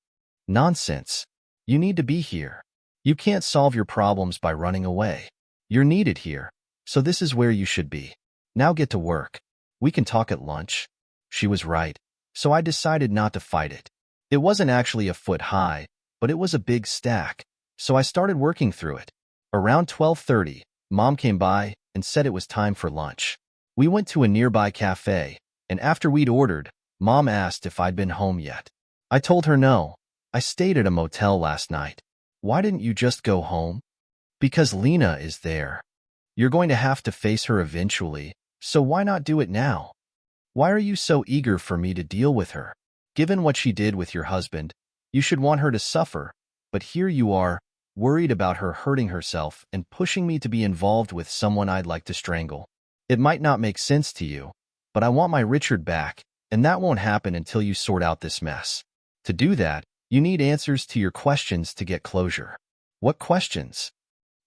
Nonsense. You need to be here. You can't solve your problems by running away. You're needed here, so this is where you should be. Now get to work. We can talk at lunch. She was right, so I decided not to fight it. It wasn't actually a foot high, but it was a big stack, so I started working through it. Around 12:30, Mom came by and said it was time for lunch. We went to a nearby cafe, and after we'd ordered, Mom asked if I'd been home yet. I told her no. I stayed at a motel last night. Why didn't you just go home? Because Lena is there. You're going to have to face her eventually, so why not do it now? Why are you so eager for me to deal with her? Given what she did with your husband, you should want her to suffer, but here you are, worried about her hurting herself and pushing me to be involved with someone I'd like to strangle. It might not make sense to you, but I want my Richard back, and that won't happen until you sort out this mess. To do that, you need answers to your questions to get closure. What questions?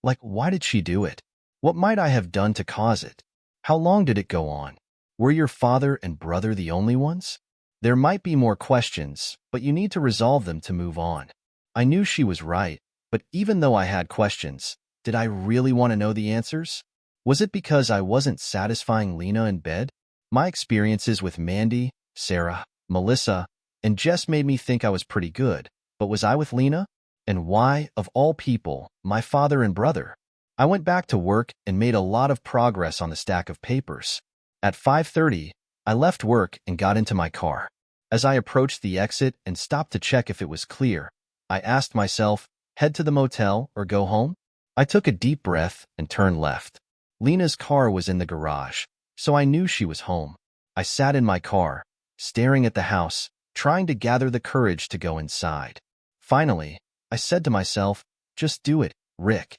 Like, why did she do it? What might I have done to cause it? How long did it go on? Were your father and brother the only ones? There might be more questions, but you need to resolve them to move on. I knew she was right, but even though I had questions, did I really want to know the answers? Was it because I wasn't satisfying Lena in bed? My experiences with Mandy, Sarah, Melissa, and Jess made me think I was pretty good, but was I with Lena? And why, of all people, my father and brother? I went back to work and made a lot of progress on the stack of papers. At 5:30, I left work and got into my car. As I approached the exit and stopped to check if it was clear, I asked myself, head to the motel or go home? I took a deep breath and turned left. Lena's car was in the garage, so I knew she was home. I sat in my car, staring at the house, trying to gather the courage to go inside. Finally, I said to myself, just do it, Rick.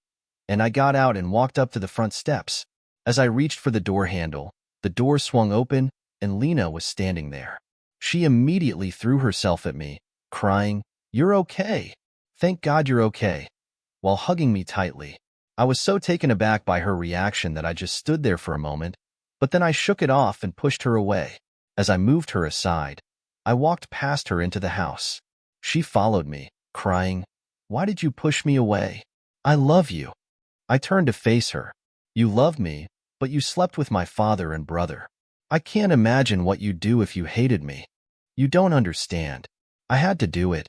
And I got out and walked up to the front steps. As I reached for the door handle, the door swung open and Lena was standing there. She immediately threw herself at me, crying, "You're okay. Thank God you're okay," while hugging me tightly. I was so taken aback by her reaction that I just stood there for a moment, but then I shook it off and pushed her away. As I moved her aside, I walked past her into the house. She followed me, crying, "Why did you push me away? I love you." I turned to face her. You love me, but you slept with my father and brother. I can't imagine what you'd do if you hated me. You don't understand. I had to do it.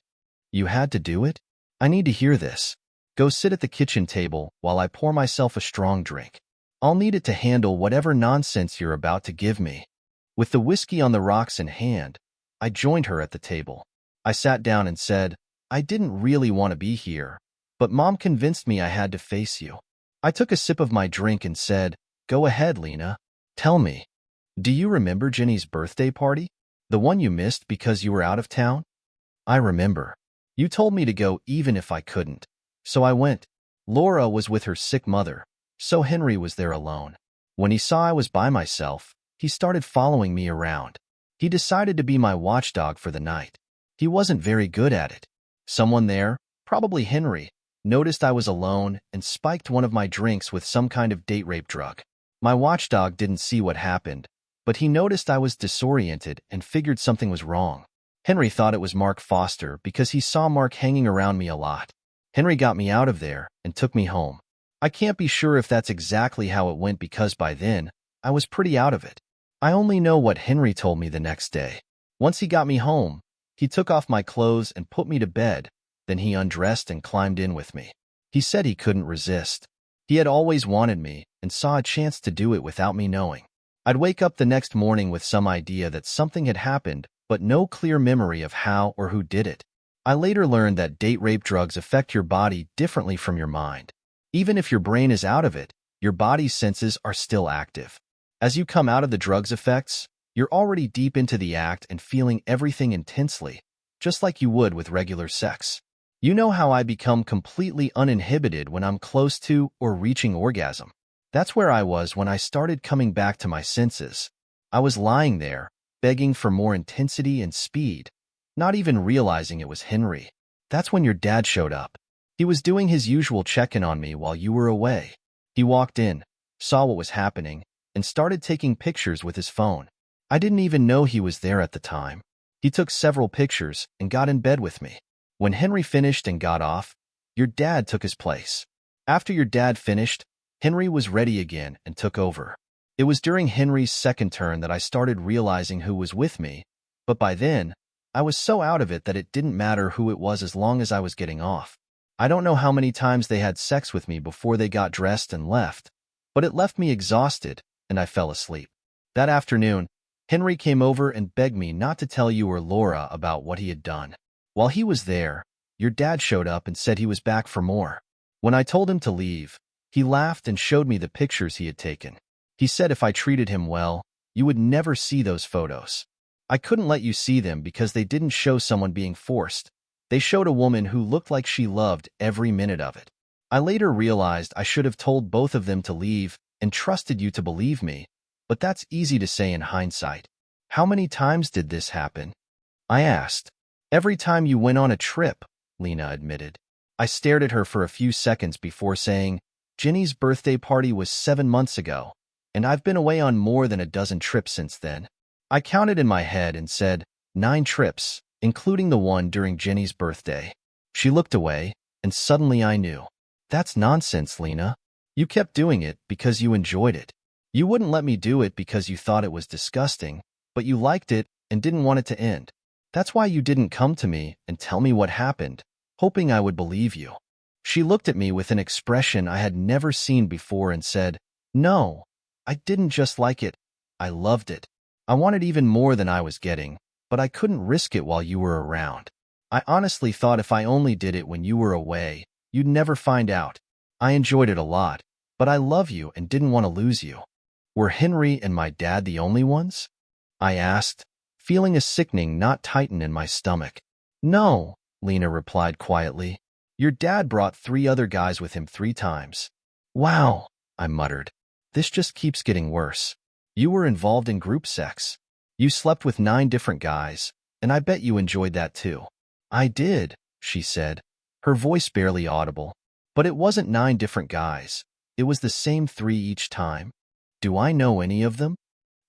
You had to do it? I need to hear this. Go sit at the kitchen table while I pour myself a strong drink. I'll need it to handle whatever nonsense you're about to give me. With the whiskey on the rocks in hand, I joined her at the table. I sat down and said, I didn't really want to be here, but Mom convinced me I had to face you. I took a sip of my drink and said, Go ahead, Lena. Tell me. Do you remember Jenny's birthday party? The one you missed because you were out of town? I remember. You told me to go even if I couldn't. So I went. Laura was with her sick mother, so Henry was there alone. When he saw I was by myself, he started following me around. He decided to be my watchdog for the night. He wasn't very good at it. Someone there, probably Henry, noticed I was alone and spiked one of my drinks with some kind of date rape drug. My watchdog didn't see what happened, but he noticed I was disoriented and figured something was wrong. Henry thought it was Mark Foster because he saw Mark hanging around me a lot. Henry got me out of there and took me home. I can't be sure if that's exactly how it went because by then, I was pretty out of it. I only know what Henry told me the next day. Once he got me home, he took off my clothes and put me to bed. Then he undressed and climbed in with me. He said he couldn't resist. He had always wanted me and saw a chance to do it without me knowing. I'd wake up the next morning with some idea that something had happened, but no clear memory of how or who did it. I later learned that date rape drugs affect your body differently from your mind. Even if your brain is out of it, your body's senses are still active. As you come out of the drug's effects, you're already deep into the act and feeling everything intensely, just like you would with regular sex. You know how I become completely uninhibited when I'm close to or reaching orgasm. That's where I was when I started coming back to my senses. I was lying there, begging for more intensity and speed, not even realizing it was Henry. That's when your dad showed up. He was doing his usual check-in on me while you were away. He walked in, saw what was happening, and started taking pictures with his phone. I didn't even know he was there at the time. He took several pictures and got in bed with me. When Henry finished and got off, your dad took his place. After your dad finished, Henry was ready again and took over. It was during Henry's second turn that I started realizing who was with me, but by then, I was so out of it that it didn't matter who it was as long as I was getting off. I don't know how many times they had sex with me before they got dressed and left, but it left me exhausted, and I fell asleep. That afternoon, Henry came over and begged me not to tell you or Laura about what he had done. While he was there, your dad showed up and said he was back for more. When I told him to leave, he laughed and showed me the pictures he had taken. He said if I treated him well, you would never see those photos. I couldn't let you see them because they didn't show someone being forced. They showed a woman who looked like she loved every minute of it. I later realized I should have told both of them to leave and trusted you to believe me, but that's easy to say in hindsight. How many times did this happen? I asked. Every time you went on a trip, Lena admitted. I stared at her for a few seconds before saying, Jenny's birthday party was 7 months ago, and I've been away on more than a dozen trips since then. I counted in my head and said, 9 trips, including the one during Jenny's birthday. She looked away, and suddenly I knew. That's nonsense, Lena. You kept doing it because you enjoyed it. You wouldn't let me do it because you thought it was disgusting, but you liked it and didn't want it to end. That's why you didn't come to me and tell me what happened, hoping I would believe you. She looked at me with an expression I had never seen before and said, No, I didn't just like it. I loved it. I wanted even more than I was getting, but I couldn't risk it while you were around. I honestly thought if I only did it when you were away, you'd never find out. I enjoyed it a lot, but I love you and didn't want to lose you. Were Henry and my dad the only ones? I asked, feeling a sickening knot tighten in my stomach. No, Lena replied quietly. Your dad brought 3 other guys with him 3 times. Wow, I muttered. This just keeps getting worse. You were involved in group sex. You slept with 9 different guys, and I bet you enjoyed that too. I did, she said, her voice barely audible. But it wasn't 9 different guys. It was the same 3 each time. Do I know any of them?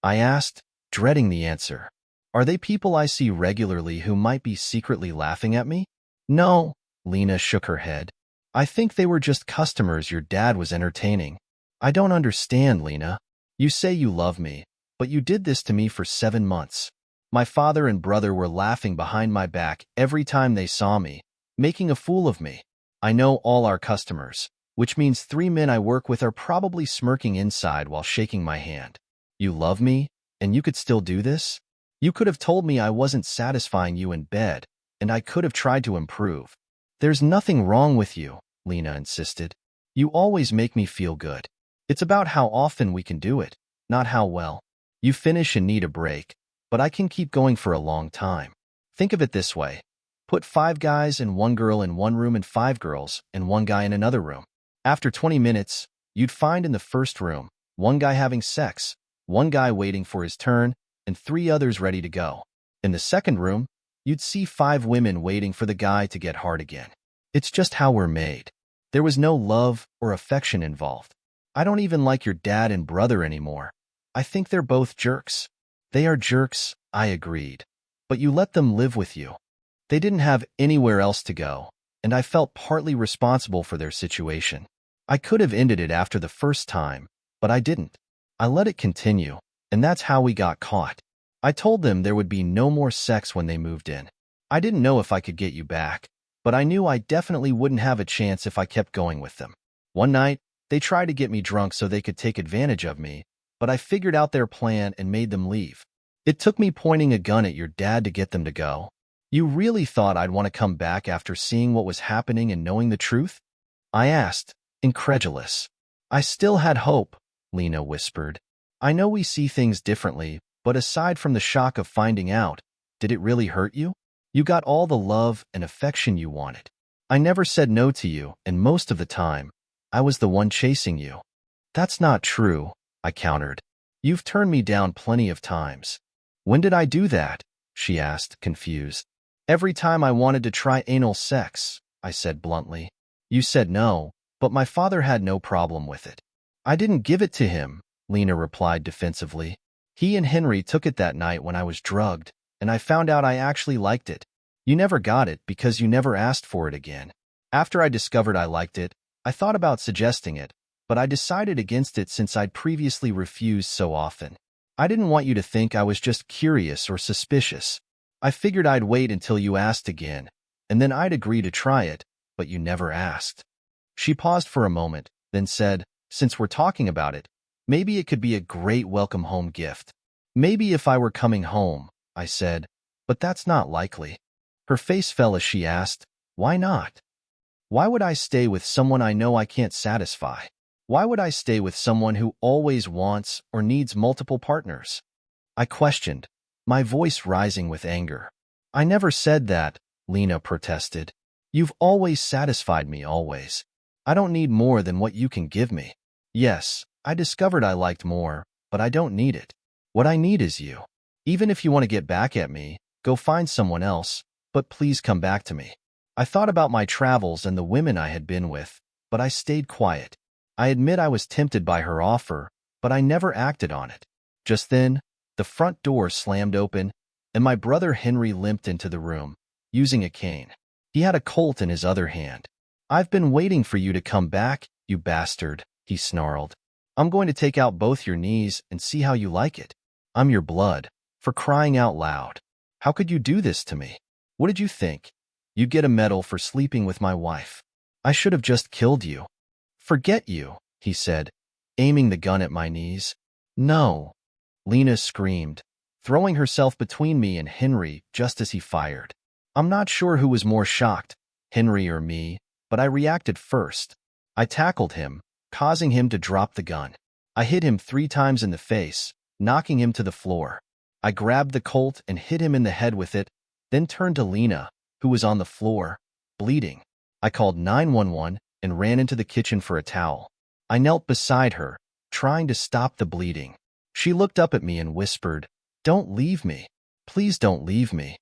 I asked, dreading the answer. Are they people I see regularly who might be secretly laughing at me? No, Lena shook her head. I think they were just customers your dad was entertaining. I don't understand, Lena. You say you love me, but you did this to me for 7 months. My father and brother were laughing behind my back every time they saw me, making a fool of me. I know all our customers, which means 3 men I work with are probably smirking inside while shaking my hand. You love me, and you could still do this? You could have told me I wasn't satisfying you in bed, and I could have tried to improve. There's nothing wrong with you, Lena insisted. You always make me feel good. It's about how often we can do it, not how well. You finish and need a break, but I can keep going for a long time. Think of it this way. Put 5 guys and 1 girl in one room and 5 girls and 1 guy in another room. After 20 minutes, you'd find in the first room, 1 guy having sex, 1 guy waiting for his turn, and 3 others ready to go. In the second room, you'd see 5 women waiting for the guy to get hard again. It's just how we're made. There was no love or affection involved. I don't even like your dad and brother anymore. I think they're both jerks. They are jerks, I agreed. But you let them live with you. They didn't have anywhere else to go, and I felt partly responsible for their situation. I could have ended it after the first time, but I didn't. I let it continue, and that's how we got caught. I told them there would be no more sex when they moved in. I didn't know if I could get you back, but I knew I definitely wouldn't have a chance if I kept going with them. One night, they tried to get me drunk so they could take advantage of me, but I figured out their plan and made them leave. It took me pointing a gun at your dad to get them to go. You really thought I'd want to come back after seeing what was happening and knowing the truth? I asked, incredulous. I still had hope, Lena whispered. I know we see things differently, but aside from the shock of finding out, did it really hurt you? You got all the love and affection you wanted. I never said no to you, and most of the time, I was the one chasing you. That's not true, I countered. You've turned me down plenty of times. When did I do that? She asked, confused. Every time I wanted to try anal sex, I said bluntly. You said no, but my father had no problem with it. I didn't give it to him, Lena replied defensively. He and Henry took it that night when I was drugged, and I found out I actually liked it. You never got it because you never asked for it again. After I discovered I liked it, I thought about suggesting it, but I decided against it since I'd previously refused so often. I didn't want you to think I was just curious or suspicious. I figured I'd wait until you asked again, and then I'd agree to try it, but you never asked. She paused for a moment, then said, since we're talking about it, maybe it could be a great welcome home gift. Maybe if I were coming home, I said, but that's not likely. Her face fell as she asked, why not? Why would I stay with someone I know I can't satisfy? Why would I stay with someone who always wants or needs multiple partners? I questioned, my voice rising with anger. I never said that, Lena protested. You've always satisfied me, always. I don't need more than what you can give me. Yes, I discovered I liked more, but I don't need it. What I need is you. Even if you want to get back at me, go find someone else, but please come back to me. I thought about my travels and the women I had been with, but I stayed quiet. I admit I was tempted by her offer, but I never acted on it. Just then, the front door slammed open, and my brother Henry limped into the room, using a cane. He had a Colt in his other hand. I've been waiting for you to come back, you bastard, he snarled. I'm going to take out both your knees and see how you like it. I'm your blood, for crying out loud. How could you do this to me? What did you think? You'd get a medal for sleeping with my wife. I should have just killed you. Forget you, he said, aiming the gun at my knees. No. Lena screamed, throwing herself between me and Henry just as he fired. I'm not sure who was more shocked, Henry or me, but I reacted first. I tackled him, causing him to drop the gun. I hit him 3 times in the face, knocking him to the floor. I grabbed the Colt and hit him in the head with it, then turned to Lena, who was on the floor, bleeding. I called 911 and ran into the kitchen for a towel. I knelt beside her, trying to stop the bleeding. She looked up at me and whispered, "Don't leave me. Please don't leave me."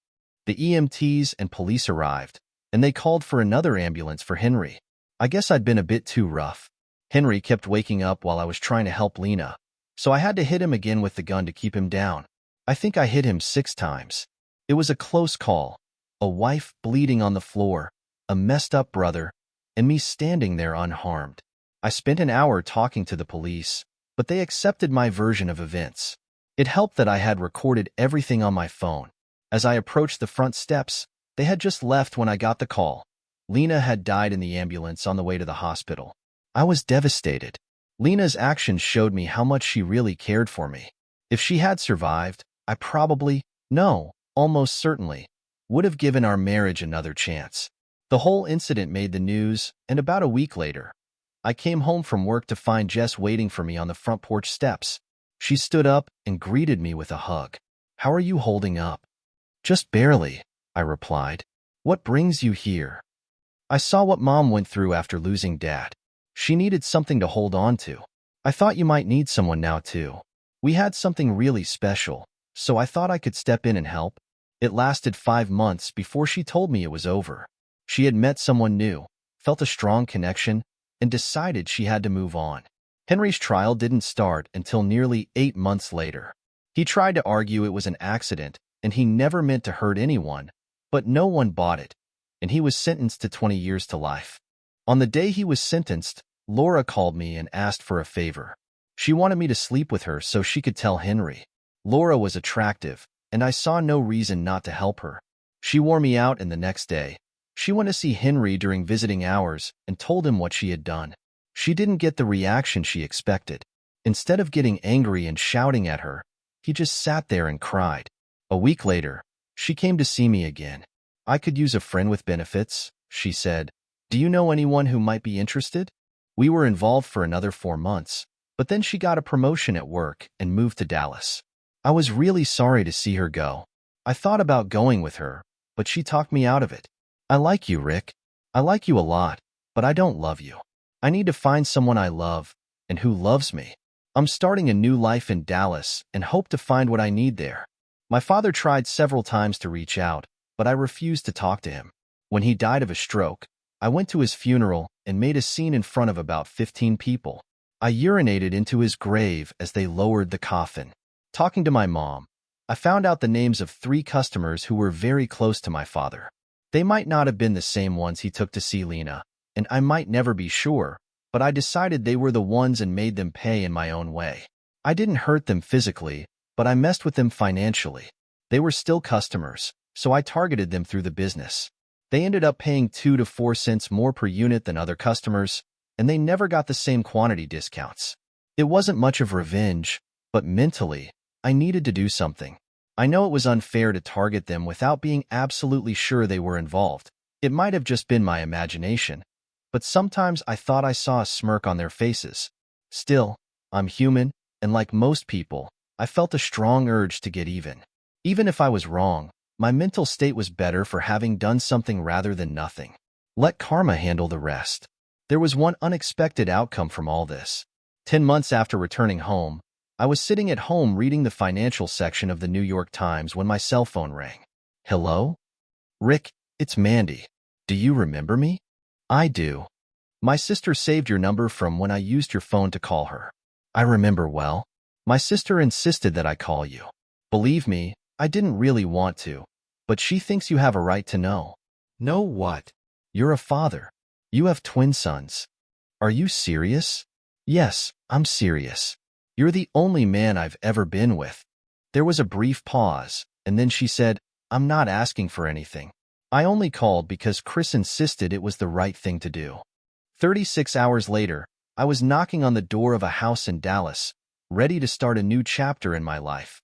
The EMTs and police arrived, and they called for another ambulance for Henry. I guess I'd been a bit too rough. Henry kept waking up while I was trying to help Lena, so I had to hit him again with the gun to keep him down. I think I hit him 6 times. It was a close call. A wife bleeding on the floor, a messed up brother, and me standing there unharmed. I spent an hour talking to the police, but they accepted my version of events. It helped that I had recorded everything on my phone. As I approached the front steps, they had just left when I got the call. Lena had died in the ambulance on the way to the hospital. I was devastated. Lena's actions showed me how much she really cared for me. If she had survived, I probably, no, almost certainly, would have given our marriage another chance. The whole incident made the news, and about a week later, I came home from work to find Jess waiting for me on the front porch steps. She stood up and greeted me with a hug. "How are you holding up?" "Just barely," I replied. "What brings you here?" "I saw what Mom went through after losing Dad. She needed something to hold on to. I thought you might need someone now too. We had something really special, so I thought I could step in and help." It lasted 5 months before she told me it was over. She had met someone new, felt a strong connection, and decided she had to move on. Henry's trial didn't start until nearly 8 months later. He tried to argue it was an accident and he never meant to hurt anyone, but no one bought it, and he was sentenced to 20 years to life. On the day he was sentenced, Laura called me and asked for a favor. She wanted me to sleep with her so she could tell Henry. Laura was attractive, and I saw no reason not to help her. She wore me out, and the next day, she went to see Henry during visiting hours and told him what she had done. She didn't get the reaction she expected. Instead of getting angry and shouting at her, he just sat there and cried. A week later, she came to see me again. "I could use a friend with benefits," she said. "Do you know anyone who might be interested?" We were involved for another 4 months, but then she got a promotion at work and moved to Dallas. I was really sorry to see her go. I thought about going with her, but she talked me out of it. "I like you, Rick. I like you a lot, but I don't love you. I need to find someone I love and who loves me. I'm starting a new life in Dallas and hope to find what I need there." My father tried several times to reach out, but I refused to talk to him. When he died of a stroke, I went to his funeral and made a scene in front of about 15 people. I urinated into his grave as they lowered the coffin. Talking to my mom, I found out the names of 3 customers who were very close to my father. They might not have been the same ones he took to see Lena, and I might never be sure, but I decided they were the ones and made them pay in my own way. I didn't hurt them physically, but I messed with them financially. They were still customers, so I targeted them through the business. They ended up paying 2 to 4 cents more per unit than other customers, and they never got the same quantity discounts. It wasn't much of revenge, but mentally, I needed to do something. I know it was unfair to target them without being absolutely sure they were involved. It might have just been my imagination, but sometimes I thought I saw a smirk on their faces. Still, I'm human, and like most people, I felt a strong urge to get even. Even if I was wrong, my mental state was better for having done something rather than nothing. Let karma handle the rest. There was one unexpected outcome from all this. 10 months after returning home, I was sitting at home reading the financial section of the New York Times when my cell phone rang. "Hello? Rick, it's Mandy. Do you remember me?" "I do. My sister saved your number from when I used your phone to call her." "I remember well. My sister insisted that I call you. Believe me, I didn't really want to, but she thinks you have a right to know." "Know what?" "You're a father. You have twin sons." "Are you serious?" "Yes, I'm serious. You're the only man I've ever been with." There was a brief pause, and then she said, "I'm not asking for anything. I only called because Chris insisted it was the right thing to do." 36 hours later, I was knocking on the door of a house in Dallas, ready to start a new chapter in my life.